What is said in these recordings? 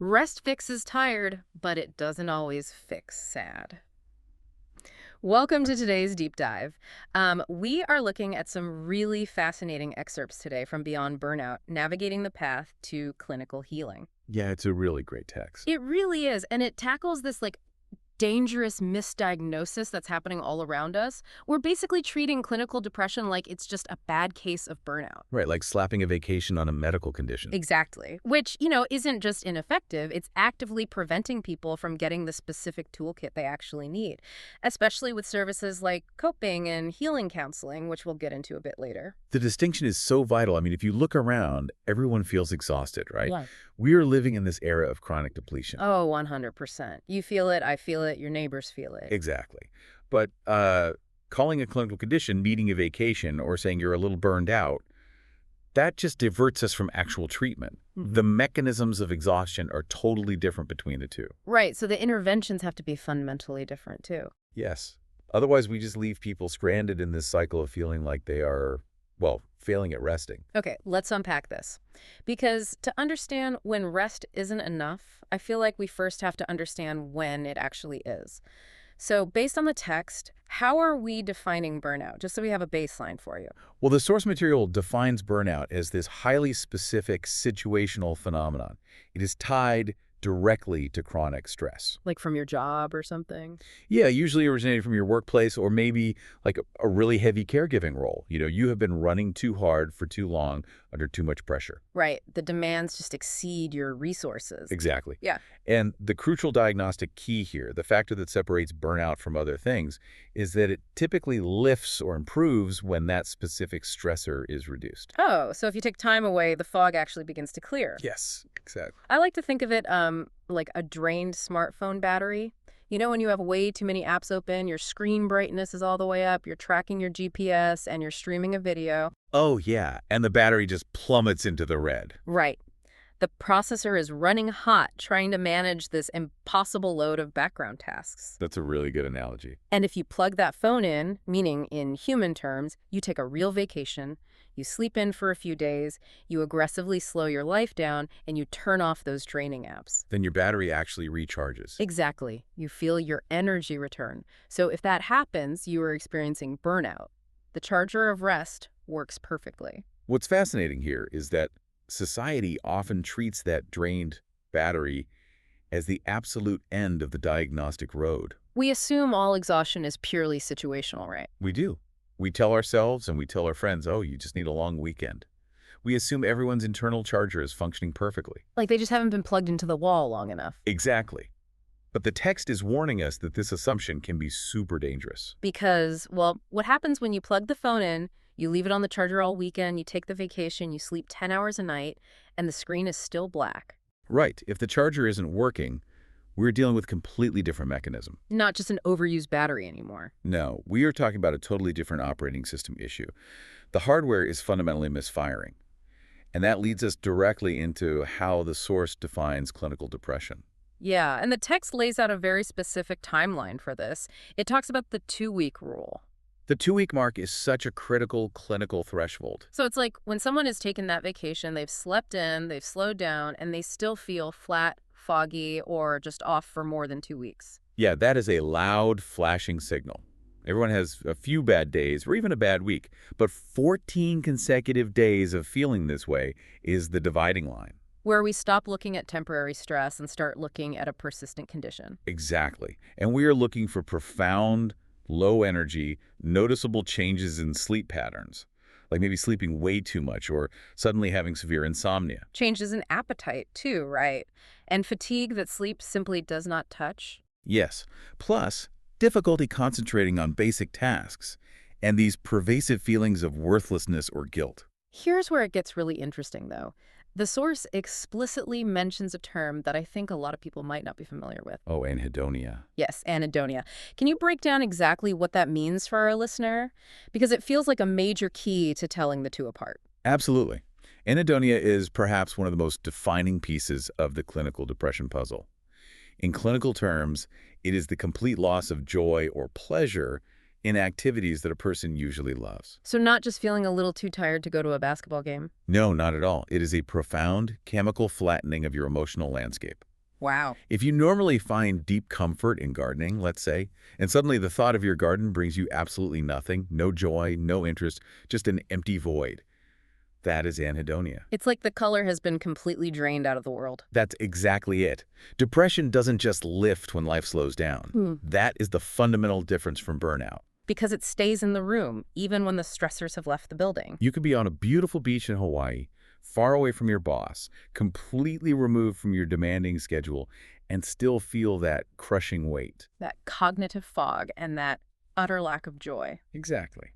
Rest fixes tired, but it doesn't always fix sad. Welcome to today's deep dive. We are looking at some really fascinating excerpts today from Beyond Burnout, Navigating the Path to Clinical Healing. Yeah, it's a really great text. It really is, and it tackles this dangerous misdiagnosis that's happening all around us. We're basically treating clinical depression like it's just a bad case of burnout. Right, like slapping a vacation on a medical condition. Exactly. Which, isn't just ineffective, it's actively preventing people from getting the specific toolkit they actually need, especially with services like coping and healing counseling, which we'll get into a bit later. The distinction is so vital. I mean, if you look around, everyone feels exhausted, right? Yeah. We are living in this era of chronic depletion. Oh, 100%. You feel it, I feel it, your neighbors feel it. Exactly. But calling a clinical condition needing a vacation or saying you're a little burned out, that just diverts us from actual treatment. Mhm. The mechanisms of exhaustion are totally different between the two. Right, so the interventions have to be fundamentally different too. Yes. Otherwise, we just leave people stranded in this cycle of feeling like they are, well, failing at resting. Okay, let's unpack this. Because to understand when rest isn't enough, I feel like we first have to understand when it actually is. So based on the text, how are we defining burnout? Just so we have a baseline for you. Well, the source material defines burnout as this highly specific situational phenomenon. It is tied directly to chronic stress. Like from your job or something? Yeah, usually originating from your workplace or maybe like a really heavy caregiving role. You have been running too hard for too long under too much pressure. Right, the demands just exceed your resources. Exactly. Yeah. And the crucial diagnostic key here, the factor that separates burnout from other things, is that it typically lifts or improves when that specific stressor is reduced. Oh, so if you take time away, the fog actually begins to clear. Yes, exactly. I like to think of it like a drained smartphone battery. You know, when you have way too many apps open, your screen brightness is all the way up, you're tracking your GPS, and you're streaming a video. Oh, yeah, and the battery just plummets into the red. Right. The processor is running hot trying to manage this impossible load of background tasks. That's a really good analogy. And if you plug that phone in, meaning in human terms, you take a real vacation, you sleep in for a few days, you aggressively slow your life down, and you turn off those draining apps. Then your battery actually recharges. Exactly. You feel your energy return. So if that happens, you are experiencing burnout. The charger of rest works perfectly. What's fascinating here is that society often treats that drained battery as the absolute end of the diagnostic road. We assume all exhaustion is purely situational, right? We do. We tell ourselves and we tell our friends, oh, you just need a long weekend. We assume everyone's internal charger is functioning perfectly. Like they just haven't been plugged into the wall long enough. Exactly. But the text is warning us that this assumption can be super dangerous. Because, well, what happens when you plug the phone in, you leave it on the charger all weekend, you take the vacation, you sleep 10 hours a night, and the screen is still black? Right. If the charger isn't working, we're dealing with a completely different mechanism. Not just an overused battery anymore. No, we are talking about a totally different operating system issue. The hardware is fundamentally misfiring. And that leads us directly into how the source defines clinical depression. Yeah, and the text lays out a very specific timeline for this. It talks about the 2-week rule. The 2-week mark is such a critical clinical threshold. So it's like when someone has taken that vacation, they've slept in, they've slowed down, and they still feel flat, foggy, or just off for more than 2 weeks. Yeah, that is a loud, flashing signal. Everyone has a few bad days or even a bad week, but 14 consecutive days of feeling this way is the dividing line. Where we stop looking at temporary stress and start looking at a persistent condition. Exactly. And we are looking for profound, low energy, noticeable changes in sleep patterns, like maybe sleeping way too much or suddenly having severe insomnia. Changes in appetite, too, right? And fatigue that sleep simply does not touch. Yes. Plus, difficulty concentrating on basic tasks and these pervasive feelings of worthlessness or guilt. Here's where it gets really interesting, though. The source explicitly mentions a term that I think a lot of people might not be familiar with. Oh, anhedonia. Yes, anhedonia. Can you break down exactly what that means for our listener? Because it feels like a major key to telling the two apart. Absolutely. Anhedonia is perhaps one of the most defining pieces of the clinical depression puzzle. In clinical terms, it is the complete loss of joy or pleasure in activities that a person usually loves. So not just feeling a little too tired to go to a basketball game. No, not at all. It is a profound chemical flattening of your emotional landscape. Wow. If you normally find deep comfort in gardening, let's say, and suddenly the thought of your garden brings you absolutely nothing, no joy, no interest, just an empty void, that is anhedonia. It's like the color has been completely drained out of the world. That's exactly it. Depression doesn't just lift when life slows down. Hmm. That is the fundamental difference from burnout. Because it stays in the room, even when the stressors have left the building. You could be on a beautiful beach in Hawaii, far away from your boss, completely removed from your demanding schedule, and still feel that crushing weight. That cognitive fog and that utter lack of joy. Exactly.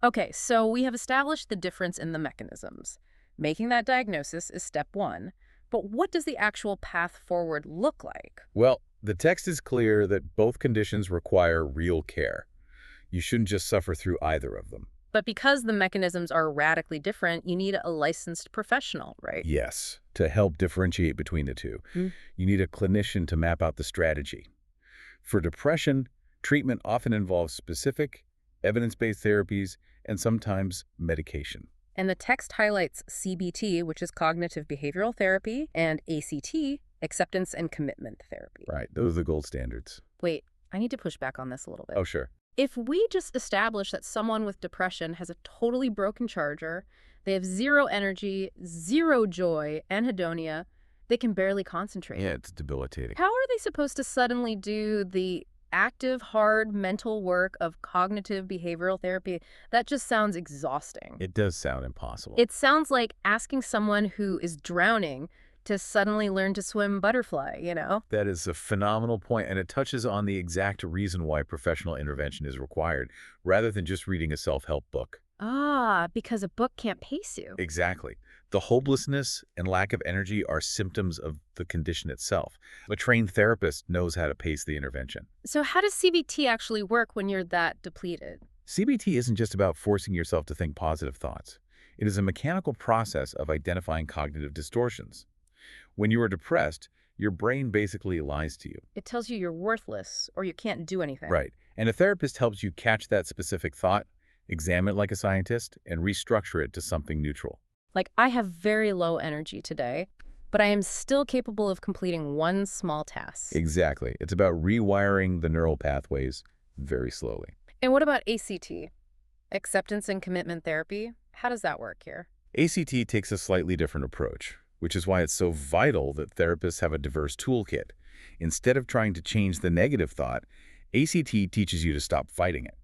Okay, so we have established the difference in the mechanisms. Making that diagnosis is step one. But what does the actual path forward look like? Well, the text is clear that both conditions require real care. You shouldn't just suffer through either of them. But because the mechanisms are radically different, you need a licensed professional, right? Yes, to help differentiate between the two. Mm. You need a clinician to map out the strategy. For depression, treatment often involves specific, evidence-based therapies and sometimes medication. And the text highlights CBT, which is cognitive behavioral therapy, and ACT, acceptance and commitment therapy. Right, those are the gold standards. Wait, I need to push back on this a little bit. Oh, sure. If we just establish that someone with depression has a totally broken charger, they have zero energy, zero joy, anhedonia, they can barely concentrate. Yeah, it's debilitating. How are they supposed to suddenly do the active, hard mental work of cognitive behavioral therapy? That just sounds exhausting. It does sound impossible. It sounds like asking someone who is drowning to suddenly learn to swim butterfly, you know? That is a phenomenal point, and it touches on the exact reason why professional intervention is required, rather than just reading a self-help book. Ah, because a book can't pace you. Exactly. The hopelessness and lack of energy are symptoms of the condition itself. A trained therapist knows how to pace the intervention. So how does CBT actually work when you're that depleted? CBT isn't just about forcing yourself to think positive thoughts. It is a mechanical process of identifying cognitive distortions. When you are depressed, your brain basically lies to you. It tells you you're worthless or you can't do anything. Right. And a therapist helps you catch that specific thought, examine it like a scientist, and restructure it to something neutral. Like, I have very low energy today, but I am still capable of completing one small task. Exactly. It's about rewiring the neural pathways very slowly. And what about ACT? Acceptance and commitment therapy? How does that work here? ACT takes a slightly different approach, which is why it's so vital that therapists have a diverse toolkit. Instead of trying to change the negative thought, ACT teaches you to stop fighting it.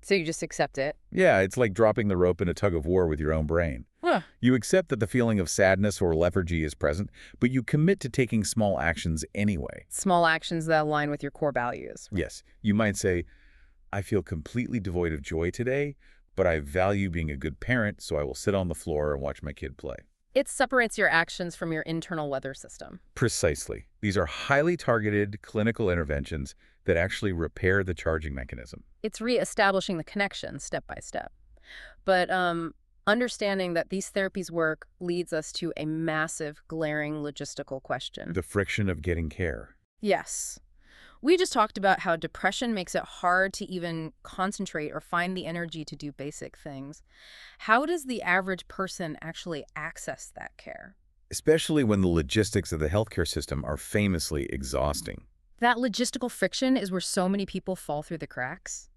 So you just accept it? Yeah, it's like dropping the rope in a tug of war with your own brain. Huh. You accept that the feeling of sadness or lethargy is present, but you commit to taking small actions anyway. Small actions that align with your core values. Yes, you might say, I feel completely devoid of joy today, but I value being a good parent, so I will sit on the floor and watch my kid play. It separates your actions from your internal weather system. Precisely. These are highly targeted clinical interventions that actually repair the charging mechanism. It's re-establishing the connection step by step. But understanding that these therapies work leads us to a massive, glaring logistical question. The friction of getting care. Yes. We just talked about how depression makes it hard to even concentrate or find the energy to do basic things. How does the average person actually access that care? Especially when the logistics of the healthcare system are famously exhausting. That logistical friction is where so many people fall through the cracks.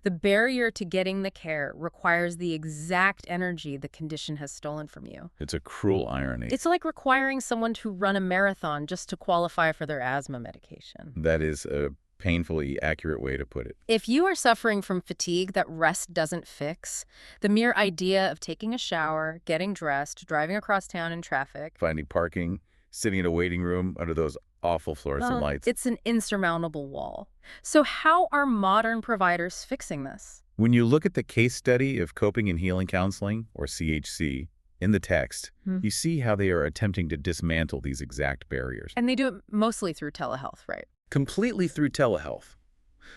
The barrier to getting the care requires the exact energy the condition has stolen from you. It's a cruel irony. It's like requiring someone to run a marathon just to qualify for their asthma medication. That is a painfully accurate way to put it. If you are suffering from fatigue that rest doesn't fix, the mere idea of taking a shower, getting dressed, driving across town in traffic, Finding parking, sitting in a waiting room under those awful fluorescent lights. it's an insurmountable wall. So how are modern providers fixing this? When you look at the case study of Coping and Healing Counseling, or CHC, in the text, you see how they are attempting to dismantle these exact barriers. And they do it mostly through telehealth, right? Completely through telehealth.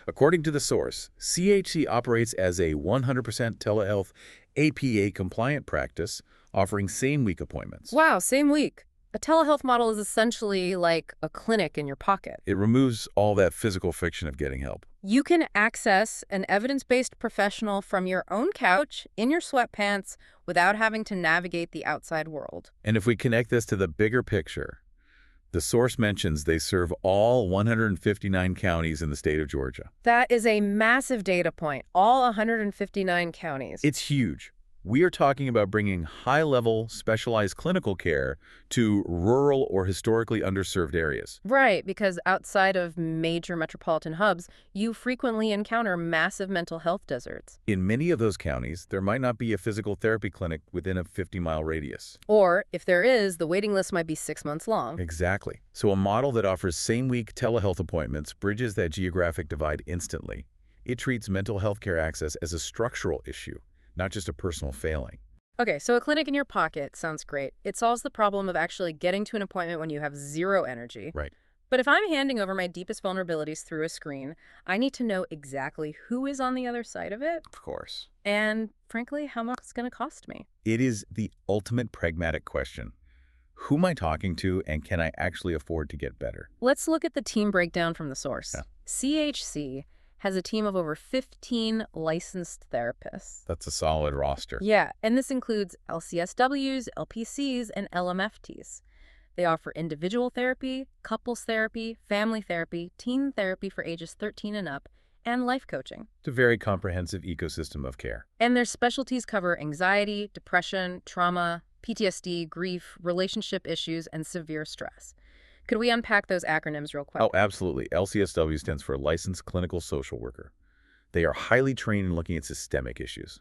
According to the source, CHC operates as a 100% telehealth APA-compliant practice, offering same-week appointments. Wow, same week. A telehealth model is essentially like a clinic in your pocket. It removes all that physical friction of getting help. You can access an evidence-based professional from your own couch, in your The source mentions they serve all 159 counties in the state of Georgia. That is a massive data point, all 159 counties. It's huge. We are talking about bringing high-level, specialized clinical care to rural or historically underserved areas. Right, because outside of major metropolitan hubs, you frequently encounter massive mental health deserts. In many of those counties, there might not be a physical therapy clinic within a 50-mile radius. Or, if there is, the waiting list might be 6 months long. Exactly. So a model that offers same-week telehealth appointments bridges that geographic divide instantly. It treats mental health care access as a structural issue, not just a personal failing. Okay, so a clinic in your pocket sounds great. It solves the problem of actually getting to an appointment when you have zero energy. Right. But if I'm handing over my deepest vulnerabilities through a screen, I need to know exactly who is on the other side of it Of course. and, frankly, how much it's going to cost me. It is the ultimate pragmatic question. Who am I talking to, and can I actually afford to get better? Let's look at the team breakdown from the source. Yeah. CHC has a team of over 15 licensed therapists. That's a solid roster. Yeah, and this includes LCSWs, LPCs, and LMFTs. They offer individual therapy, couples therapy, family therapy, teen therapy for ages 13 and up, and life coaching. It's a very comprehensive ecosystem of care. And their specialties cover anxiety, depression, trauma, PTSD, grief, relationship issues, and severe stress. Could we unpack those acronyms real quick? Oh, absolutely. LCSW stands for Licensed Clinical Social Worker. They are highly trained in looking at systemic issues,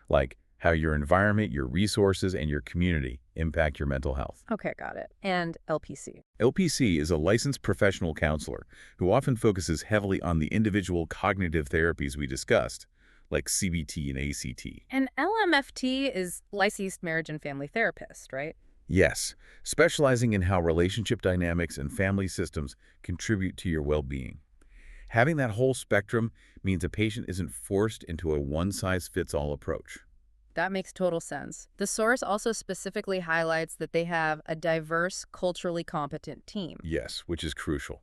like how your environment, your resources, and your community impact your mental health. Okay, got it. And LPC. LPC is a licensed professional counselor who often focuses heavily on the individual cognitive therapies we discussed, like CBT and ACT. And LMFT is licensed marriage and family therapist, right? Yes, specializing in how relationship dynamics and family systems contribute to your well-being. Having that whole spectrum means a patient isn't forced into a one-size-fits-all approach. That makes total sense. The source also specifically highlights that they have a diverse, culturally competent team. Yes, which is crucial.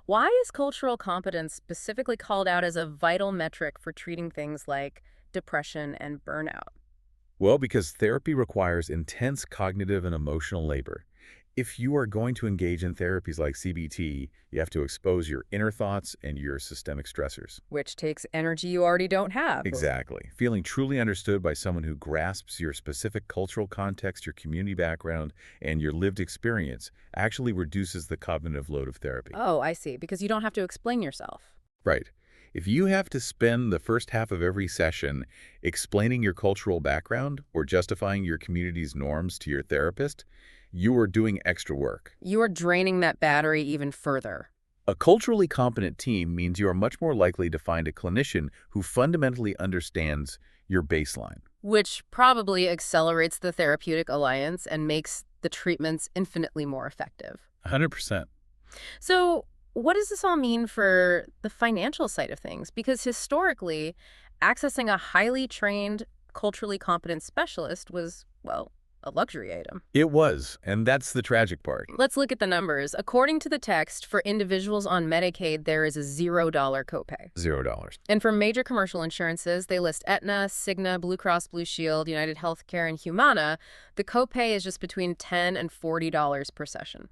Why is cultural competence specifically called out as a vital metric for treating things like depression and burnout? Well, because therapy requires intense cognitive and emotional labor. If you are going to engage in therapies like CBT, you have to expose your inner thoughts and your systemic stressors. Which takes energy you already don't have. Exactly. Feeling truly understood by someone who grasps your specific cultural context, your community background, and your lived experience actually reduces the cognitive load of therapy. Oh, I see. Because you don't have to explain yourself. Right. If you have to spend the first half of every session explaining your cultural background or justifying your community's norms to your therapist, you are doing extra work. You are draining that battery even further. A culturally competent team means you are much more likely to find a clinician who fundamentally understands your baseline. Which probably accelerates the therapeutic alliance and makes the treatments infinitely more effective. 100%. So, what does this all mean for the financial side of things? Because historically, accessing a highly trained, culturally competent specialist was, well, a luxury item. It was, and that's the tragic part. Let's look at the numbers. According to the text, for individuals on Medicaid, there is a $0 copay. $0. And for major commercial insurances, they list Aetna, Cigna, Blue Cross Blue Shield, United Healthcare, and Humana. The copay is just between $10 and $40 per session.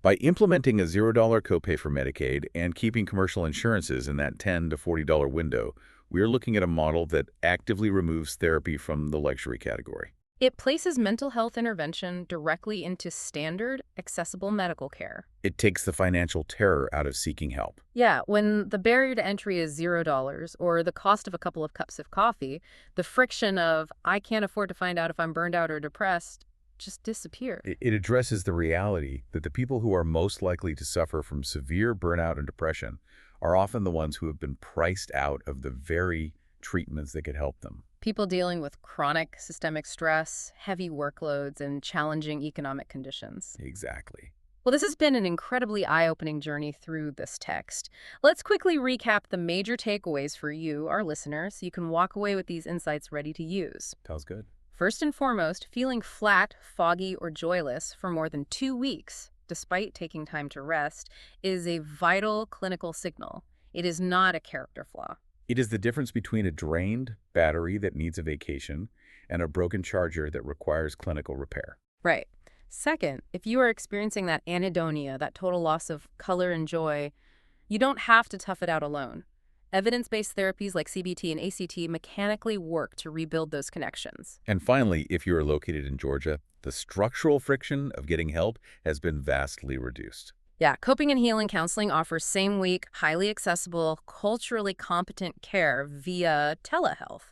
By implementing a $0 copay for Medicaid and keeping commercial insurances in that $10 to $40 window, we're looking at a model that actively removes therapy from the luxury category. It places mental health intervention directly into standard, accessible medical care. It takes the financial terror out of seeking help. Yeah, when the barrier to entry is $0 or the cost of a couple of cups of coffee, the friction of, I can't afford to find out if I'm burned out or depressed, just disappear. It addresses the reality that the people who are most likely to suffer from severe burnout and depression are often the ones who have been priced out of the very treatments that could help them. People dealing with chronic systemic stress, heavy workloads, and challenging economic conditions. Exactly. Well, this has been an incredibly eye-opening journey through this text. Let's quickly recap the major takeaways for you, our listeners, so you can walk away with these insights ready to use. Sounds good. First and foremost, feeling flat, foggy, or joyless for more than 2 weeks, despite taking time to rest, is a vital clinical signal. It is not a character flaw. It is the difference between a drained battery that needs a vacation and a broken charger that requires clinical repair. Right. Second, if you are experiencing that anhedonia, that total loss of color and joy, you don't have to tough it out alone. Evidence-based therapies like CBT and ACT mechanically work to rebuild those connections. And finally, if you are located in Georgia, the structural friction of getting help has been vastly reduced. Yeah, coping and healing counseling offers same-week, highly accessible, culturally competent care via telehealth.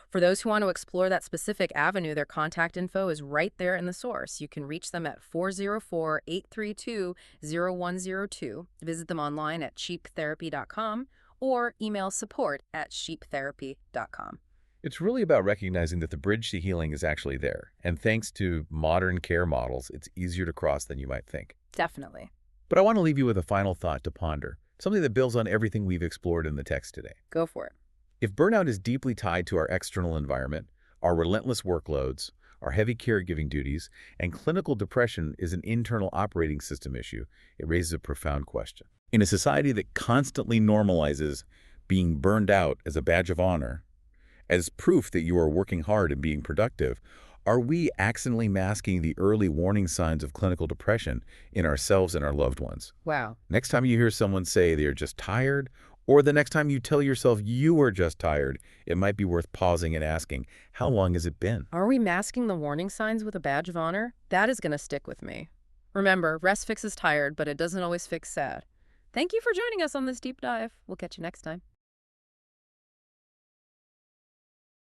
For those who want to explore that specific avenue, their contact info is right there in the source. You can reach them at 404-832-0102. Visit them online at sheeptherapy.com or email support@sheeptherapy.com. It's really about recognizing that the bridge to healing is actually there, and thanks to modern care models, it's easier to cross than you might think. Definitely. But I want to leave you with a final thought to ponder, something that builds on everything we've explored in the text today. Go for it. If burnout is deeply tied to our external environment, our relentless workloads, our heavy caregiving duties, and clinical depression is an internal operating system issue, it raises a profound question. In a society that constantly normalizes being burned out as a badge of honor, as proof that you are working hard and being productive, are we accidentally masking the early warning signs of clinical depression in ourselves and our loved ones? Wow. Next time you hear someone say they're just tired, or the next time you tell yourself you are just tired, it might be worth pausing and asking, how long has it been? Are we masking the warning signs with a badge of honor? That is going to stick with me. Remember, rest fixes tired, but it doesn't always fix sad. Thank you for joining us on this deep dive. We'll catch you next time.